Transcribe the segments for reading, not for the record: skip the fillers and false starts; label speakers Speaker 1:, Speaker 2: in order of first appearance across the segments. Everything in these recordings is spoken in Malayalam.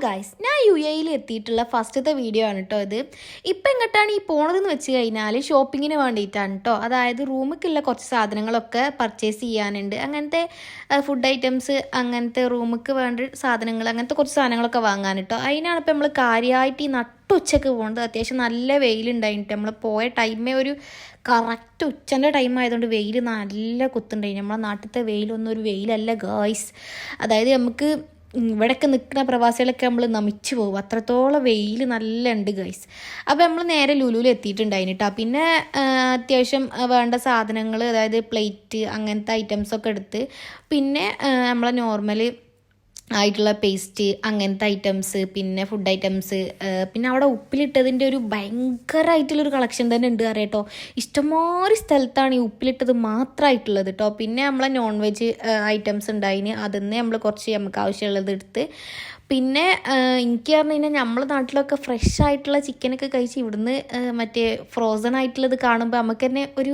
Speaker 1: ഗായ്സ്, ഞാൻ UAE എത്തിയിട്ടുള്ള ഫസ്റ്റത്തെ വീഡിയോ ആണ് കേട്ടോ ഇത്. ഇപ്പം എങ്ങോട്ടാണ് ഈ പോണതെന്ന് വെച്ച് കഴിഞ്ഞാൽ ഷോപ്പിങ്ങിന് വേണ്ടിയിട്ടാണ് കേട്ടോ. അതായത് റൂമിലേക്കുള്ള കുറച്ച് സാധനങ്ങളൊക്കെ പർച്ചേസ് ചെയ്യാനുണ്ട്. അങ്ങനത്തെ ഫുഡ് ഐറ്റംസ്, അങ്ങനത്തെ റൂമിലേക്ക് വേണ്ട സാധനങ്ങൾ, അങ്ങനത്തെ കുറച്ച് സാധനങ്ങളൊക്കെ വാങ്ങാൻ കേട്ടോ. അതിനാണ് ഇപ്പം നമ്മൾ കാര്യമായിട്ട് ഈ നട്ടുച്ചയ്ക്ക് പോകുന്നത്. അത്യാവശ്യം നല്ല വെയിലുണ്ടായിട്ട് നമ്മൾ പോയ ടൈമേ ഒരു കറക്റ്റ് ഉച്ചൻ്റെ ടൈം ആയതുകൊണ്ട് വെയിൽ നല്ല കുത്തുണ്ടായി. നമ്മളെ നാട്ടിലത്തെ വെയിലൊന്നും ഒരു വെയിലല്ല ഗായ്സ്. അതായത് നമുക്ക് ഇവിടെയൊക്കെ നിൽക്കുന്ന പ്രവാസികളൊക്കെ നമ്മൾ നമിച്ചു പോകും, അത്രത്തോളം വെയിൽ നല്ല ഉണ്ട് ഗൈസ്. അപ്പോൾ നമ്മൾ നേരെ ലുലുവിൽ എത്തിയിട്ടുണ്ടായിന് കേട്ടോ. പിന്നെ അത്യാവശ്യം വേണ്ട സാധനങ്ങൾ, അതായത് പ്ലേറ്റ് അങ്ങനത്തെ ഐറ്റംസൊക്കെ എടുത്ത്, പിന്നെ നമ്മളെ നോർമൽ ആയിട്ടുള്ള പേസ്റ്റ് അങ്ങനത്തെ ഐറ്റംസ്, പിന്നെ ഫുഡ് ഐറ്റംസ്, പിന്നെ അവിടെ ഉപ്പിലിട്ടതിൻ്റെ ഒരു ഭയങ്കരമായിട്ടുള്ളൊരു കളക്ഷൻ തന്നെ ഉണ്ട് അറിയാട്ടോ. ഇഷ്ടംമാതിരി സ്ഥലത്താണ് ഈ ഉപ്പിലിട്ടത് മാത്രമായിട്ടുള്ളത് കേട്ടോ. പിന്നെ നമ്മളെ നോൺ വെജ് ഐറ്റംസ് ഉണ്ടായിന്, അതിന്ന് നമ്മൾ കുറച്ച് നമുക്ക് ആവശ്യമുള്ളത് എടുത്ത്. പിന്നെ എനിക്ക് പറഞ്ഞു കഴിഞ്ഞാൽ നമ്മളെ നാട്ടിലൊക്കെ ഫ്രഷ് ആയിട്ടുള്ള ചിക്കനൊക്കെ കഴിച്ച് ഇവിടുന്ന് മറ്റേ ഫ്രോസൺ ആയിട്ടുള്ളത് കാണുമ്പോൾ നമുക്ക് തന്നെ ഒരു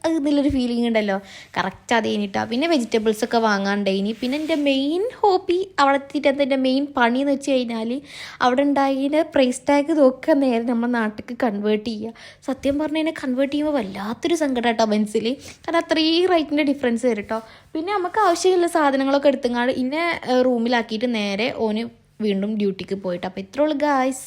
Speaker 1: എന്നുള്ളൊരു ഫീലിംഗ് ഉണ്ടല്ലോ, കറക്റ്റ് അത് കഴിഞ്ഞിട്ടാണ്. പിന്നെ വെജിറ്റബിൾസൊക്കെ വാങ്ങാണ്ടായിനി. പിന്നെ എൻ്റെ മെയിൻ ഹോബി അവിടെ എത്തിയിട്ട് എൻ്റെ മെയിൻ പണിയെന്ന് വെച്ച് കഴിഞ്ഞാൽ അവിടെ ഉണ്ടായതിന് പ്രൈസ് ടാഗ് നോക്കുക, നേരെ നമ്മുടെ നാട്ടിലേക്ക് കൺവേർട്ട് ചെയ്യുക. സത്യം പറഞ്ഞു കഴിഞ്ഞാൽ കൺവേർട്ട് ചെയ്യുമ്പോൾ വല്ലാത്തൊരു സങ്കടം കേട്ടോ മനസ്സിൽ, കാരണം അത്രയും റേറ്റിൻ്റെ ഡിഫറൻസ് വരും കേട്ടോ. പിന്നെ നമുക്ക് ആവശ്യമുള്ള സാധനങ്ങളൊക്കെ എടുത്തുങ്ങാണ്ട് ഇന്നെ റൂമിലാക്കിയിട്ട് നേരെ ഓന് വീണ്ടും ഡ്യൂട്ടിക്ക് പോയിട്ട്. അപ്പോൾ ഇത്രയുള്ളൂ ഗായ്സ്.